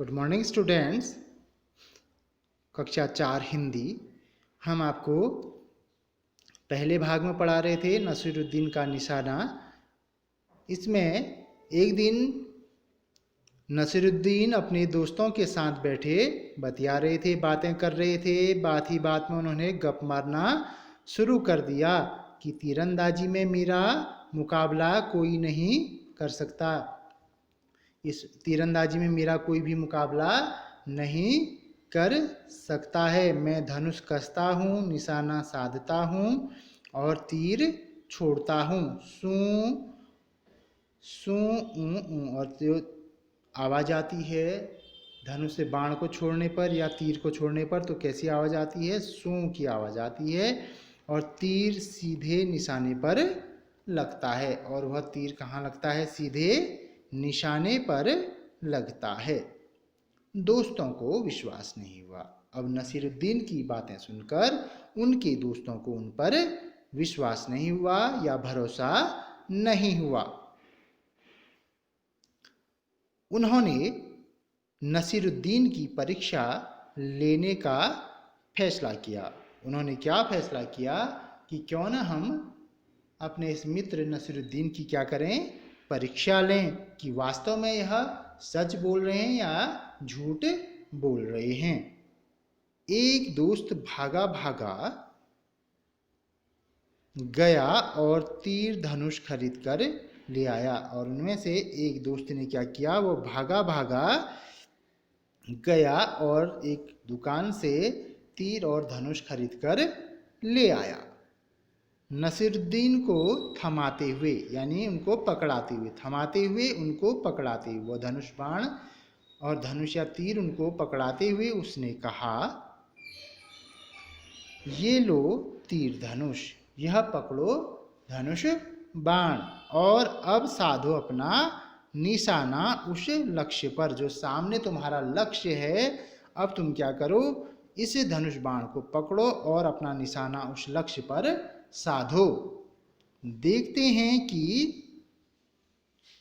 Good morning students. कक्षा 4 हिंदी। हम आपको पहले भाग में पढ़ा रहे थे नसीरुद्दीन का निशाना। इसमें एक दिन नसीरुद्दीन अपने दोस्तों के साथ बैठे बतिया रहे थे, बातें कर रहे थे। बात ही बात में उन्होंने गप मारना शुरू कर दिया कि तीरंदाजी में मेरा मुकाबला कोई नहीं कर सकता। इस तीरंदाजी में मेरा कोई भी मुकाबला नहीं कर सकता है। मैं धनुष कसता हूँ, निशाना साधता हूँ और तीर छोड़ता हूँ। सू सू ऊ और जो आवाज़ आती है धनुष से बाण को छोड़ने पर या तीर को छोड़ने पर तो कैसी आवाज़ आती है? सू की आवाज़ आती है। और तीर सीधे निशाने पर लगता है। और वह तीर कहाँ लगता है? सीधे निशाने पर लगता है। दोस्तों को विश्वास नहीं हुआ। अब नसीरुद्दीन की बातें सुनकर उनके दोस्तों को उन पर विश्वास नहीं हुआ या भरोसा नहीं हुआ। उन्होंने नसीरुद्दीन की परीक्षा लेने का फैसला किया। उन्होंने क्या फैसला किया कि क्यों ना हम अपने इस मित्र नसीरुद्दीन की क्या करें? परीक्षा लें कि वास्तव में यह सच बोल रहे हैं या झूठ बोल रहे हैं। एक दोस्त भागा भागा गया और तीर धनुष खरीद कर ले आया। और उनमें से एक दोस्त ने क्या किया? वो भागा भागा गया और एक दुकान से तीर और धनुष खरीद कर ले आया। नसीरुद्दीन को थमाते हुए यानी उनको पकड़ाते हुए, थमाते हुए उनको पकड़ाते हुए, वो धनुष बाण और धनुष या तीर उनको पकड़ाते हुए उसने कहा, ये लो तीर धनुष, यह पकड़ो धनुष बाण और अब साधो अपना निशाना उस लक्ष्य पर जो सामने तुम्हारा लक्ष्य है। अब तुम क्या करो? इस धनुष बाण को पकड़ो और अपना निशाना उस लक्ष्य पर साधो। देखते हैं कि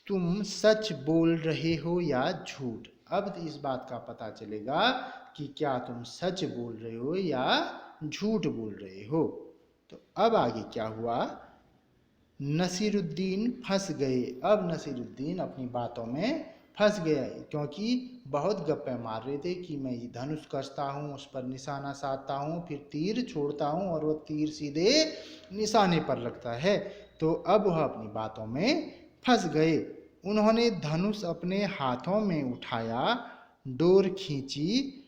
तुम सच बोल रहे हो या झूठ। अब इस बात का पता चलेगा कि क्या तुम सच बोल रहे हो या झूठ बोल रहे हो। तो अब आगे क्या हुआ? नसीरुद्दीन फंस गए। अब नसीरुद्दीन अपनी बातों में फंस गया क्योंकि बहुत गप्पे मार रहे थे कि मैं ये धनुष कसता हूँ, उस पर निशाना साधता हूँ, फिर तीर छोड़ता हूँ और वह तीर सीधे निशाने पर लगता है। तो अब वह अपनी बातों में फंस गए। उन्होंने धनुष अपने हाथों में उठाया, डोर खींची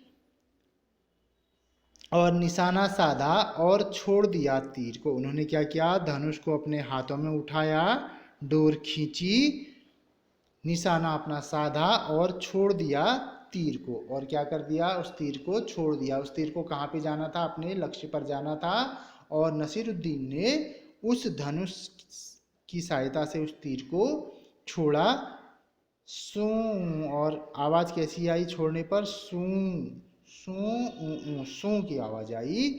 और निशाना साधा और छोड़ दिया तीर को। उन्होंने क्या किया? धनुष को अपने हाथों में उठाया, डोर खींची, निशाना अपना साधा और छोड़ दिया तीर को। और क्या कर दिया? उस तीर को छोड़ दिया। उस तीर को कहाँ पे जाना था? अपने लक्ष्य पर जाना था। और नसीरुद्दीन ने उस धनुष की सहायता से उस तीर को छोड़ा। सू और आवाज़ कैसी आई छोड़ने पर? सू सू सू की आवाज़ आई।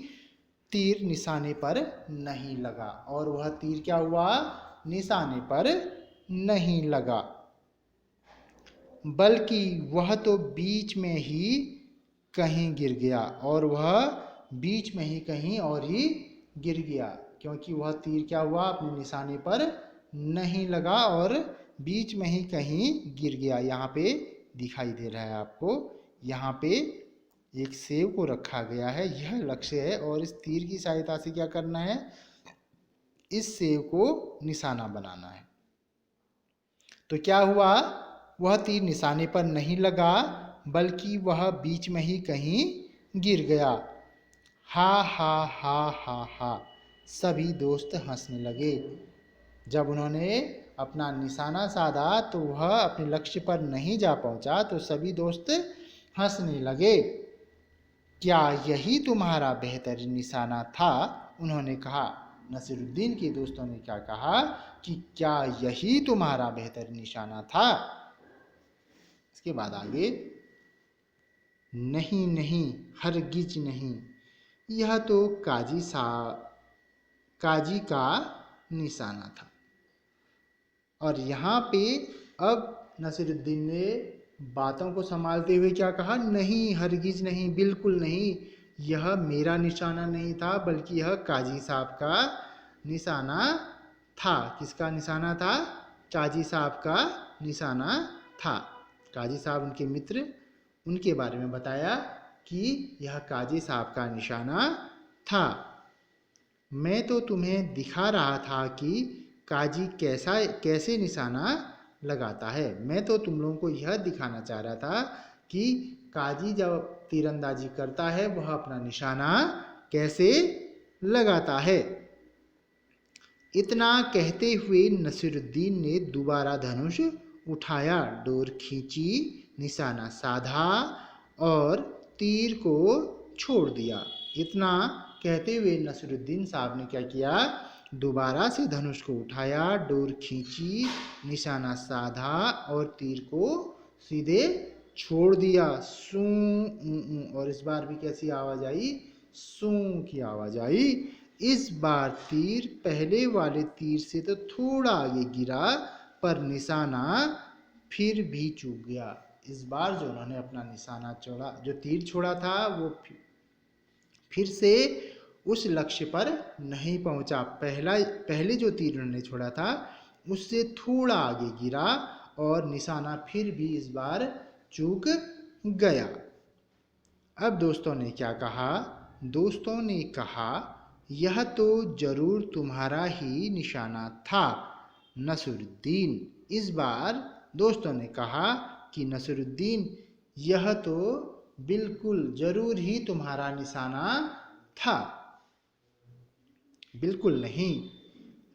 तीर निशाने पर नहीं लगा। और वह तीर क्या हुआ? निशाने पर नहीं लगा, बल्कि वह तो बीच में ही कहीं गिर गया। और वह बीच में ही कहीं और ही गिर गया क्योंकि वह तीर क्या हुआ? अपने निशाने पर नहीं लगा और बीच में ही कहीं गिर गया। यहाँ पे दिखाई दे रहा है आपको, यहाँ पे एक सेव को रखा गया है, यह लक्ष्य है। और इस तीर की सहायता से क्या करना है? इस सेव को निशाना बनाना है। तो क्या हुआ? वह तीर निशाने पर नहीं लगा बल्कि वह बीच में ही कहीं गिर गया। हा हा हा हा हा, सभी दोस्त हंसने लगे। जब उन्होंने अपना निशाना साधा तो वह अपने लक्ष्य पर नहीं जा पहुंचा तो सभी दोस्त हंसने लगे। क्या यही तुम्हारा बेहतरीन निशाना था? उन्होंने कहा। नसीरुद्दीन के दोस्तों ने क्या कहा कि क्या यही तुम्हारा बेहतरीन निशाना था? इसके बाद आगे, नहीं नहीं, हरगिज नहीं, यह तो काजी का निशाना था। और यहाँ पे अब नसीरुद्दीन ने बातों को संभालते हुए क्या कहा, नहीं, हरगिज नहीं, बिल्कुल नहीं, यह मेरा निशाना नहीं था, बल्कि यह काजी साहब का निशाना था। किसका निशाना था? काजी साहब का निशाना था। काजी साहब उनके मित्र, उनके बारे में बताया कि यह काजी साहब का निशाना था। मैं तो तुम्हें दिखा रहा था कि काजी कैसे निशाना लगाता है। मैं तो तुम लोगों को यह दिखाना चाह रहा था कि काजी जब तीरंदाजी करता है वह अपना निशाना कैसे लगाता है। इतना कहते हुए नसीरुद्दीन ने दोबारा धनुष उठाया, डोर खींची, निशाना साधा और तीर को छोड़ दिया। इतना कहते हुए नसीरुद्दीन साहब ने क्या किया, दोबारा से धनुष को उठाया, डोर खींची, निशाना साधा और तीर को सीधे छोड़ दिया। सूं, और इस बार भी कैसी आवाज आई, सूं की आवाज आई। इस बार तीर पहले वाले तीर से तो थोड़ा आगे गिरा, पर निशाना फिर भी चूक गया। इस बार जो उन्होंने अपना निशाना छोड़ा, जो तीर छोड़ा था, वो फिर से उस लक्ष्य पर नहीं पहुंचा। पहले जो तीर उन्होंने छोड़ा था उससे थोड़ा आगे गिरा और निशाना फिर भी इस बार चूक गया। अब दोस्तों ने क्या कहा? दोस्तों ने कहा, यह तो जरूर तुम्हारा ही निशाना था नसीरुद्दीन। इस बार दोस्तों ने कहा कि नसीरुद्दीन, यह तो बिल्कुल जरूर ही तुम्हारा निशाना था। बिल्कुल नहीं,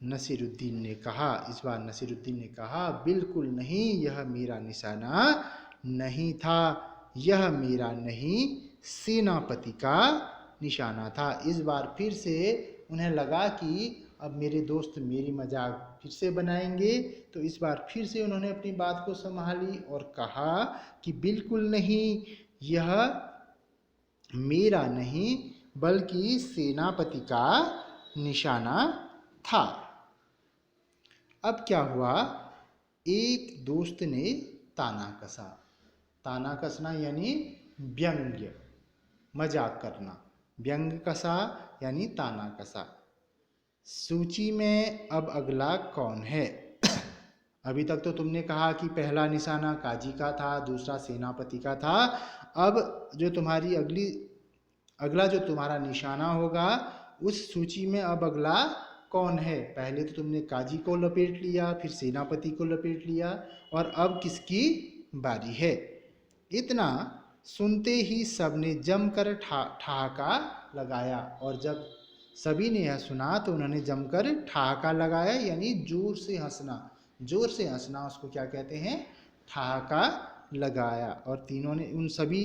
नसीरुद्दीन ने कहा। इस बार नसीरुद्दीन ने कहा, बिल्कुल नहीं, यह मेरा निशाना नहीं था, यह मेरा नहीं, सेनापति का निशाना था। इस बार फिर से उन्हें लगा कि अब मेरे दोस्त मेरी मजाक फिर से बनाएंगे, तो इस बार फिर से उन्होंने अपनी बात को संभाली और कहा कि बिल्कुल नहीं, यह मेरा नहीं बल्कि सेनापति का निशाना था। अब क्या हुआ, एक दोस्त ने ताना कसा। ताना कसना यानी व्यंग्य, मजाक करना। व्यंग कसा यानी ताना कसा। सूची में अब अगला कौन है? अभी तक तो तुमने कहा कि पहला निशाना काजी का था, दूसरा सेनापति का था। अब जो तुम्हारी अगला जो तुम्हारा निशाना होगा, उस सूची में अब अगला कौन है? पहले तो तुमने काजी को लपेट लिया, फिर सेनापति को लपेट लिया, और अब किसकी बारी है? इतना सुनते ही सबने जमकर ठहाका लगाया, और जब सभी ने यह सुना तो उन्होंने जमकर ठहाका लगाया, यानी जोर से हंसना। जोर से हंसना उसको क्या कहते हैं? ठहाका लगाया। और तीनों ने, उन सभी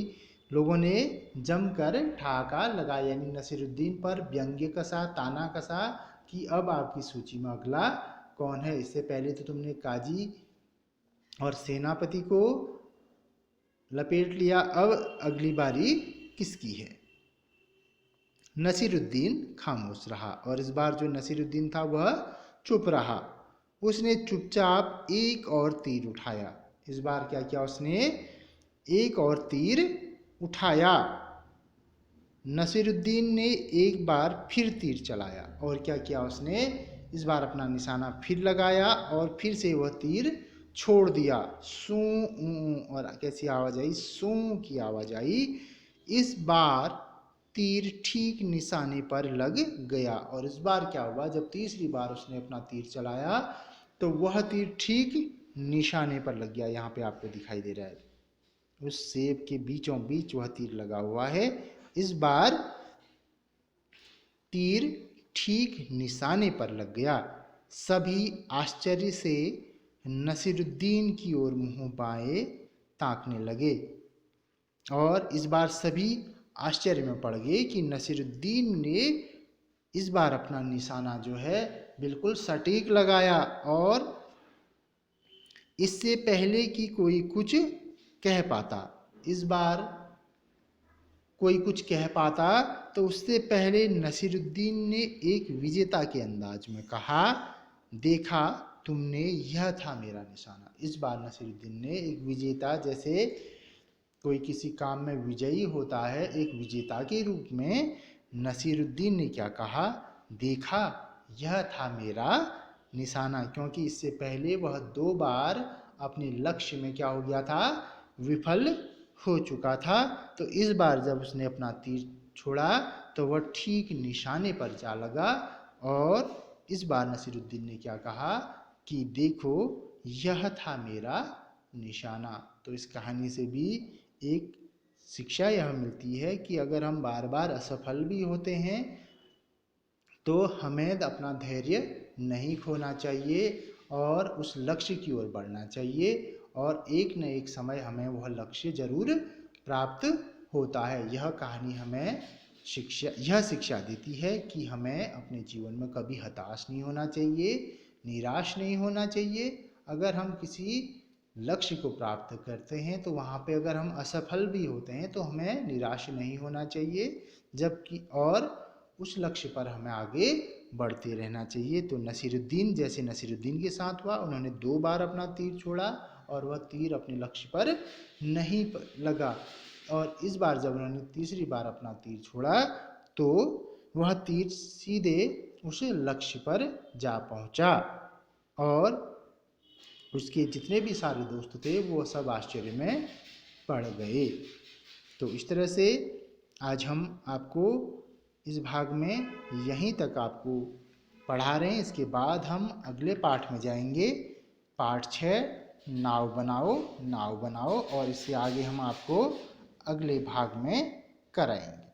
लोगों ने जमकर ठहाका लगाया, यानी नसीरुद्दीन पर व्यंग्य कसा, ताना कसा कि अब आपकी सूची में अगला कौन है। इससे पहले तो तुमने काजी और सेनापति को लपेट लिया, अब अगली बारी किसकी है? नसीरुद्दीन खामोश रहा, और इस बार जो नसीरुद्दीन था वह चुप रहा। उसने चुपचाप एक और तीर उठाया। इस बार क्या किया उसने? एक और तीर उठाया। नसीरुद्दीन ने एक बार फिर तीर चलाया, और क्या किया उसने? इस बार अपना निशाना फिर लगाया और फिर से वह तीर छोड़ दिया। सूं, और कैसी आवाज आई? सूं की आवाज आई। इस बार तीर ठीक निशाने पर लग गया, और इस बार क्या हुआ? जब तीसरी बार उसने अपना तीर चलाया तो वह तीर ठीक निशाने पर लग गया। यहाँ पे आपको दिखाई दे रहा है, उस सेब के बीचों बीच वह तीर लगा हुआ है। इस बार तीर ठीक निशाने पर लग गया। सभी आश्चर्य से नसीरुद्दीन की ओर मुंह बाएं ताकने लगे, और इस बार सभी आश्चर्य में पड़ गए कि नसीरुद्दीन ने इस बार अपना निशाना जो है बिल्कुल सटीक लगाया, और इससे पहले कि कोई कुछ कह पाता, इस बार कोई कुछ कह पाता तो उससे पहले नसीरुद्दीन ने एक विजेता के अंदाज में कहा, देखा तुमने, यह था मेरा निशाना। इस बार नसीरुद्दीन ने एक विजेता, जैसे कोई किसी काम में विजयी होता है, एक विजेता के रूप में नसीरुद्दीन ने क्या कहा, देखा यह था मेरा निशाना, क्योंकि इससे पहले वह 2 बार अपने लक्ष्य में क्या हो गया था, विफल हो चुका था। तो इस बार जब उसने अपना तीर छोड़ा तो वह ठीक निशाने पर जा लगा, और इस बार नसीरुद्दीन ने क्या कहा कि देखो यह था मेरा निशाना। तो इस कहानी से भी एक शिक्षा यह मिलती है कि अगर हम बार बार असफल भी होते हैं तो हमें अपना धैर्य नहीं खोना चाहिए और उस लक्ष्य की ओर बढ़ना चाहिए, और एक न एक समय हमें वह लक्ष्य जरूर प्राप्त होता है। यह कहानी हमें यह शिक्षा देती है कि हमें अपने जीवन में कभी हताश नहीं होना चाहिए, निराश नहीं होना चाहिए। अगर हम किसी लक्ष्य को प्राप्त करते हैं तो वहाँ पे अगर हम असफल भी होते हैं तो हमें निराश नहीं होना चाहिए, जबकि और उस लक्ष्य पर हमें आगे बढ़ते रहना चाहिए। तो नसीरुद्दीन, जैसे नसीरुद्दीन के साथ हुआ, उन्होंने 2 बार अपना तीर छोड़ा और वह तीर अपने लक्ष्य पर नहीं लगा, और इस बार जब उन्होंने तीसरी बार अपना तीर छोड़ा तो वह तीर सीधे उस लक्ष्य पर जा पहुंचा, और उसके जितने भी सारे दोस्त थे वो सब आश्चर्य में पड़ गए। तो इस तरह से आज हम आपको इस भाग में यहीं तक आपको पढ़ा रहे हैं। इसके बाद हम अगले पाठ में जाएंगे, पाठ 6, नाव बनाओ नाव बनाओ, और इससे आगे हम आपको अगले भाग में कराएंगे।